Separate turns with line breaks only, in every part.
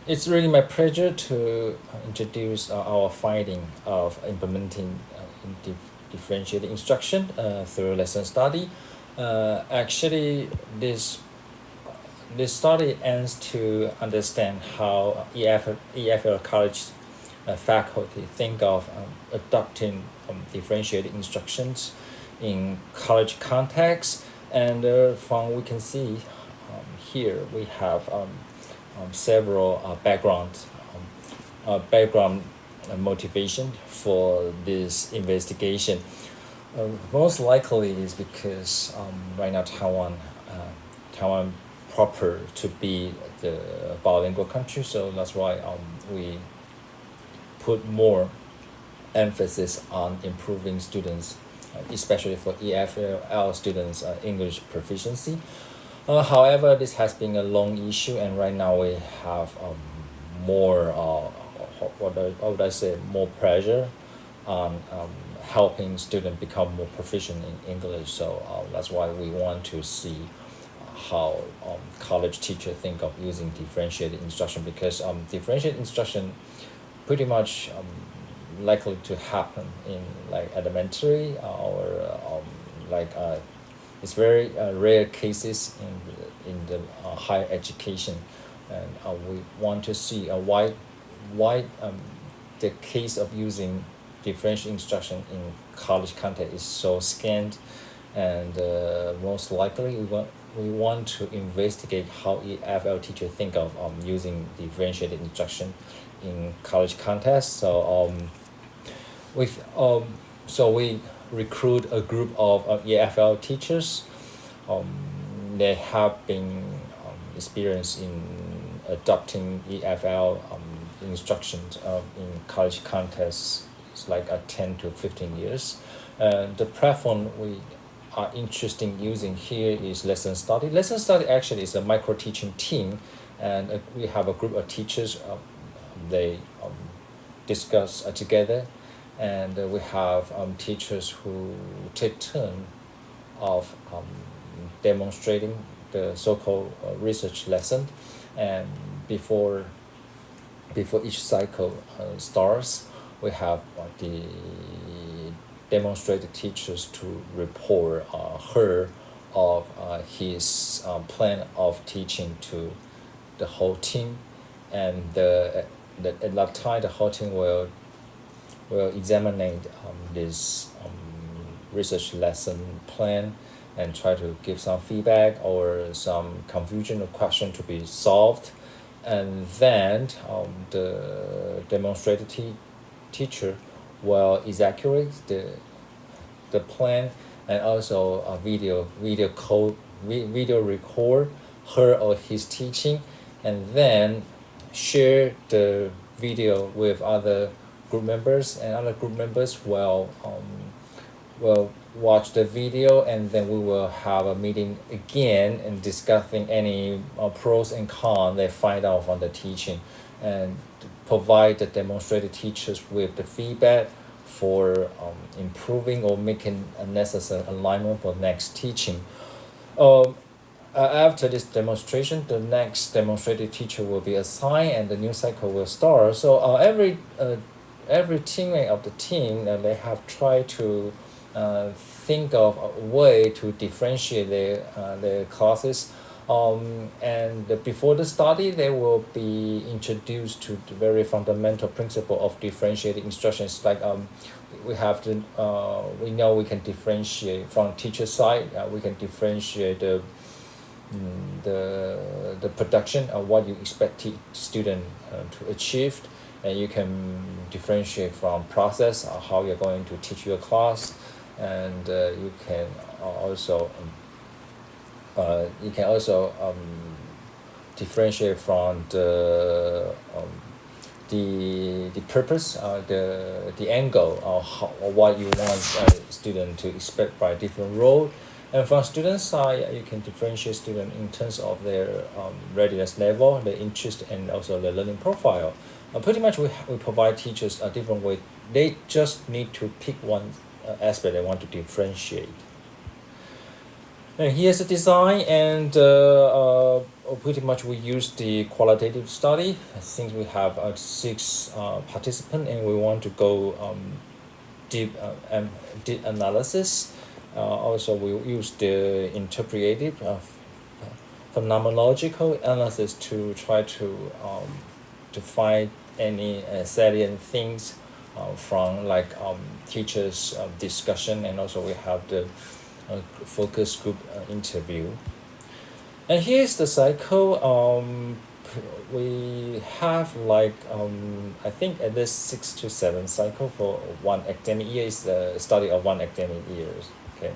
It's really my pleasure to introduce our finding of implementing differentiated instruction through lesson study. Actually, this study aims to understand how EFL college faculty think of adopting differentiated instructions in college context, and from we can see here we have several background motivation for this investigation. Most likely is because right now Taiwan proper to be the bilingual country, so that's why we put more emphasis on improving students, especially for EFL students' English proficiency. However, this has been a long issue, and right now we have more, what would I say, more pressure on helping students become more proficient in English. So that's why we want to see how college teachers think of using differentiated instruction, because differentiated instruction pretty much likely to happen in like elementary or it's very rare cases in the higher education, and we want to see why the case of using differential instruction in college context is so scant, and most likely we want to investigate how EFL teachers think of using differentiated instruction in college context. With so we recruit a group of EFL teachers. Um, they have been experienced in adopting EFL instructions in college contexts. It's like 10 to 15 years. The platform we are interested in using here is lesson study. Lesson study actually is a micro teaching team, and we have a group of teachers. They discuss together, and we have teachers who take turn of demonstrating the so-called research lesson, and before each cycle starts, we have the demonstrated teachers to report her of his plan of teaching to the whole team, and at that time the whole team will examine this research lesson plan and try to give some feedback or some confusion or question to be solved, and then the demonstrated teacher will execute the plan, and also video record her or his teaching, and then share the video with other group members, and other group members will watch the video, and then we will have a meeting again and discussing any pros and cons they find out from the teaching, and provide the demonstrated teachers with the feedback for improving or making a necessary alignment for next teaching. After this demonstration, the next demonstrated teacher will be assigned, and the new cycle will start. So every teammate of the team, they have tried to think of a way to differentiate their classes. And before the study, they will be introduced to the very fundamental principle of differentiated instructions. Like we know we can differentiate from teacher side. We can differentiate the production of what you expect student to achieve, and you can differentiate from process how you're going to teach your class, and you can also differentiate from the purpose, the angle, or what you want a student to expect by different role. And from student side, you can differentiate student in terms of their readiness level, their interest, and also their learning profile. Pretty much we provide teachers a different way. They just need to pick one aspect they want to differentiate. And here's the design, and pretty much we use the qualitative study. Since we have 6 participants and we want to go deep analysis. Also, we use the interpretive phenomenological analysis to try to find any salient things from like teachers' discussion, and also we have the focus group interview. And here's the cycle. We have like I think at least 6 to 7 cycle for one academic year is the study of one academic year. Okay,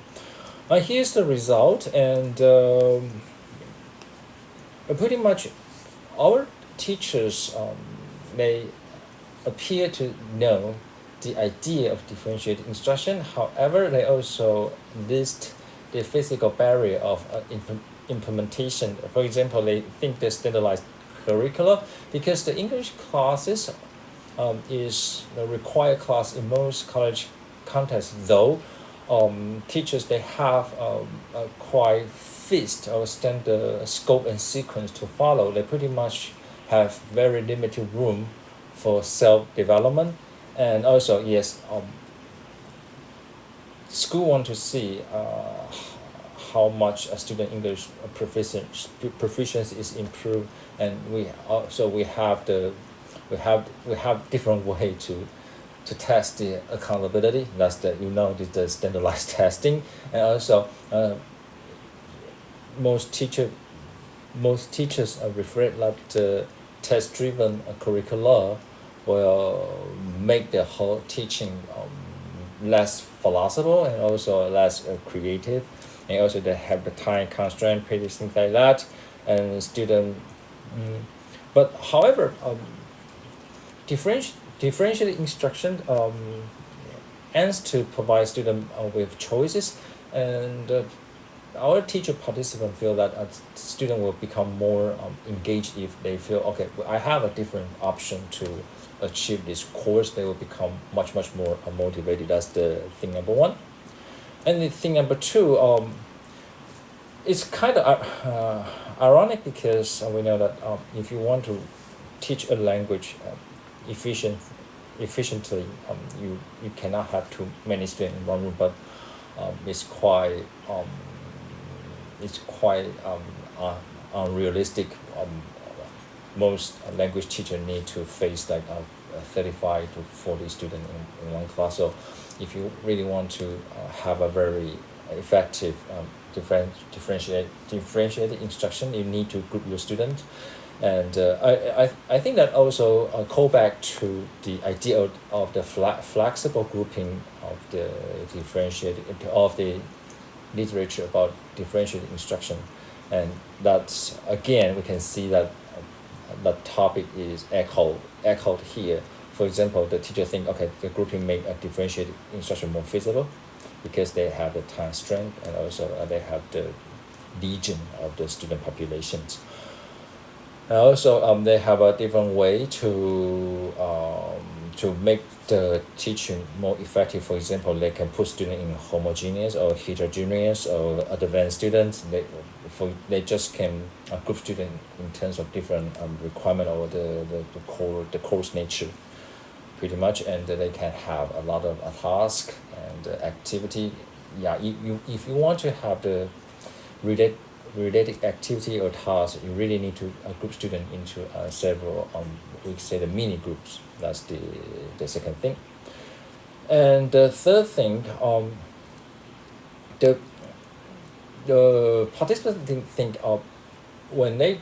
here's the result, and pretty much our teachers they appear to know the idea of differentiated instruction. However, they also list the physical barrier of implementation. For example, they think the standardized curricula, because the English classes is the required class in most college contexts, though teachers they have a quite fixed or standard scope and sequence to follow. They pretty much have very limited room for self-development. And also, yes, school want to see how much a student English proficiency is improved, and we have different way to test the accountability. That's the standardized testing, and also most teachers reflect that the test-driven curricula will make the whole teaching less philosophical and also less creative, and also they have the time constraint, pretty things like that, and student. But however, differentiated instruction aims to provide students with choices, and our teacher participants feel that a student will become more engaged if they feel, okay, I have a different option to achieve this course. They will become much more motivated. That's the thing number one. And the thing number two, it's kind of ironic, because we know that if you want to teach a language efficiently, you cannot have too many students in one room, but it's quite unrealistic. Most language teachers need to face like 35 to 40 students in one class. So if you really want to have a very effective differentiated instruction, you need to group your students. And I think that also call back to the idea of the flexible grouping of the the literature about differentiated instruction, and that's again we can see that the topic is echoed here. For example, the teacher think, okay, the grouping make a differentiated instruction more feasible because they have the time strength, and also they have the legion of the student populations. And also they have a different way to make the teaching more effective. For example, they can put students in homogeneous or heterogeneous or advanced students. They just can group students in terms of different requirement or the course nature, pretty much, and they can have a lot of task and activity. Yeah, if you want to have the related activity or task, you really need to group students into several we say the mini groups. That's the second thing. And the third thing, the participants think of when they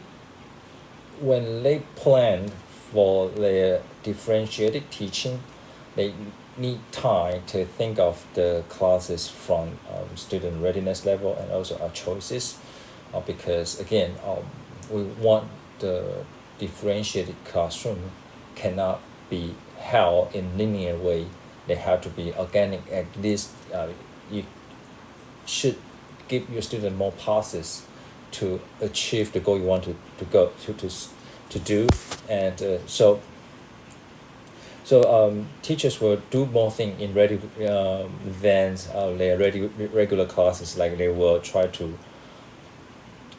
plan for their differentiated teaching, they need time to think of the classes from student readiness level and also our choices, because again we want the differentiated classroom cannot be held in linear way. They have to be organic. At least you should give your student more passes to achieve the goal you want to do, and so teachers will do more things in than their regular classes. Like they will try to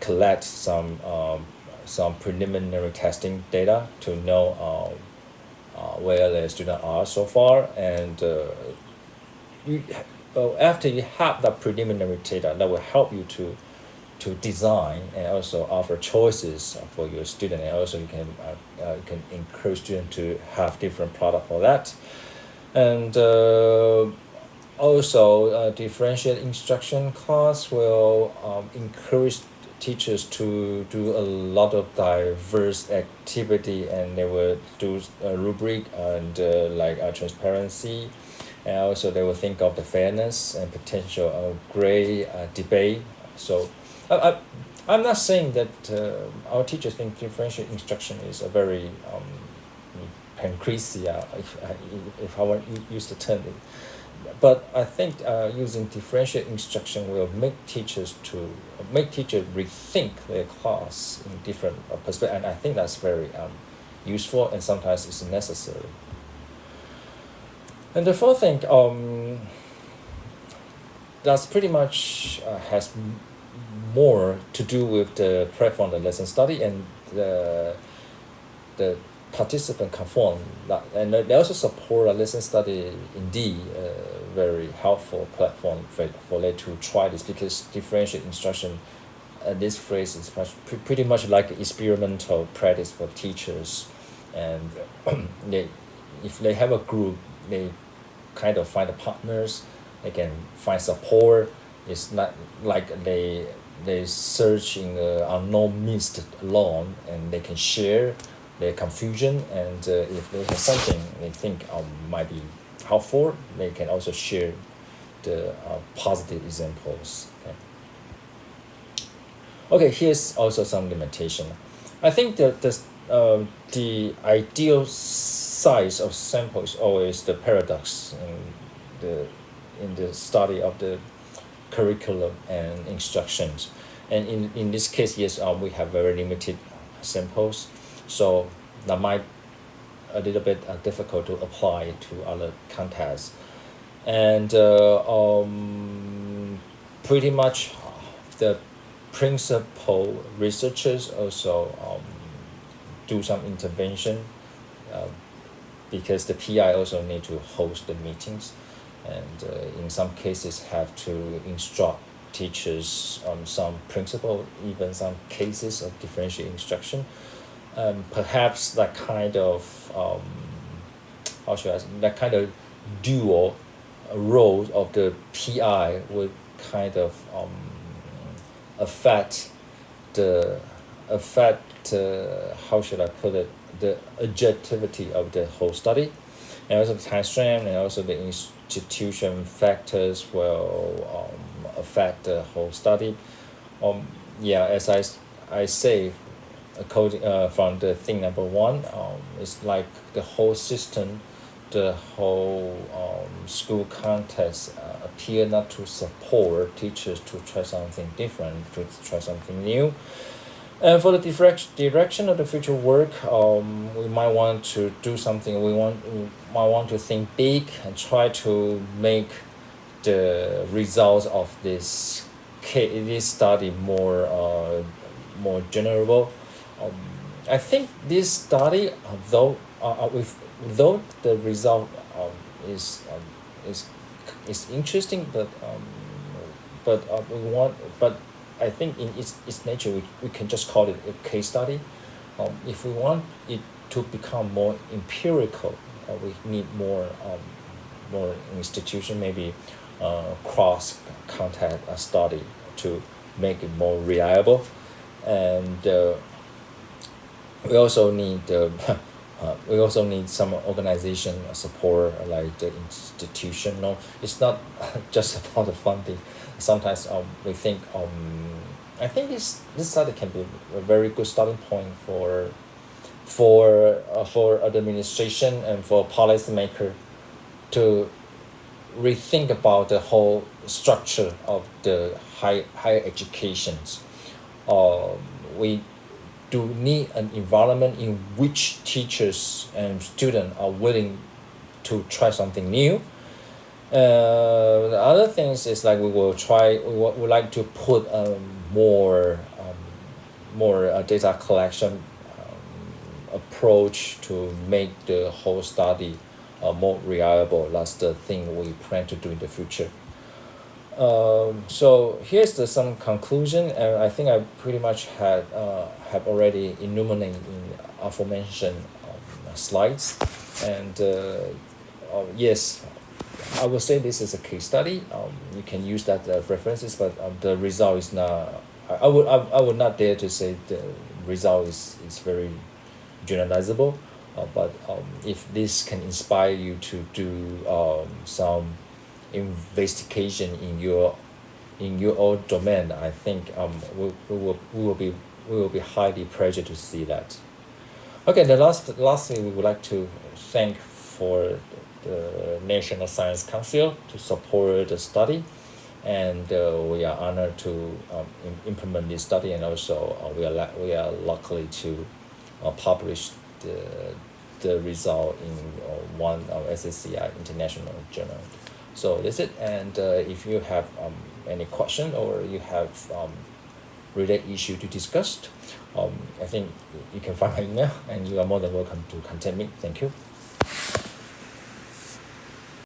collect some some preliminary testing data to know where the students are so far, and you after you have that preliminary data, that will help you to design and also offer choices for your student, and also you can encourage students to have different product for that, and also differentiated instruction class will encourage teachers to do a lot of diverse activity, and they will do a rubric and like transparency, and also they will think of the fairness and potential gray debate. So I'm not saying that our teachers think differential instruction is a very pancreasia, if I want to use the term. But I think using differential instruction will make teachers rethink their class in different perspectives, and I think that's very useful, and sometimes it's necessary. And the fourth thing, that's pretty much has more to do with the platform, the lesson study, and the participant conform that, and they also support a lesson study. Indeed, very helpful platform for them to try this, because differential instruction, this phrase is pretty much like experimental practice for teachers, and if they have a group, they kind of find the partners, they can find support. It's not like they search in the unknown mist alone, and they can share their confusion, and if they have something they think might be helpful, they can also share the positive examples. Okay, here's also some limitation. I think that the ideal size of sample is always the paradox in the study of the curriculum and instructions, and in this case, yes, we have very limited samples, so that might a little bit difficult to apply to other contexts, and pretty much the principal researchers also do some intervention, because the PI also need to host the meetings, and in some cases have to instruct teachers on some principle, even some cases of differential instruction. Perhaps that kind of that kind of dual role of the PI would kind of affect how should I put it, the objectivity of the whole study, and also the time frame, and also the institution factors will affect the whole study. As I say, according from the thing number one, it's like the whole system, the whole school context appear not to support teachers to try something different, to try something new. And for the direction of the future work, we might want to do something. We might want to think big and try to make the results of this study more general. I think this study, though the result is interesting, but I think in its nature we can just call it a case study. If we want it to become more empirical, we need more institution, maybe cross contact study to make it more reliable, and we also need some organization support, like the institution. No, it's not just about the funding. Sometimes we think I think this study can be a very good starting point for administration and for policymaker to rethink about the whole structure of the higher educations. We do need an environment in which teachers and students are willing to try something new. The other things is like we would like to put more more data collection approach to make the whole study more reliable. That's the thing we plan to do in the future. So here's some conclusion, and I think I pretty much have already enumerated in aforementioned slides, and yes, I would say this is a case study. You can use that references, but the result is not. I would not dare to say the result is very generalizable, but if this can inspire you to do some investigation in your own domain, I think we will be highly pleased to see that. Okay, lastly, we would like to thank for the National Science Council to support the study, and we are honored to implement this study, and also we are lucky to publish the result in one SSCI international journal. So that's it, and if you have any question or you have related issue to discuss, I think you can find my email, and you are more than welcome to contact me. Thank you.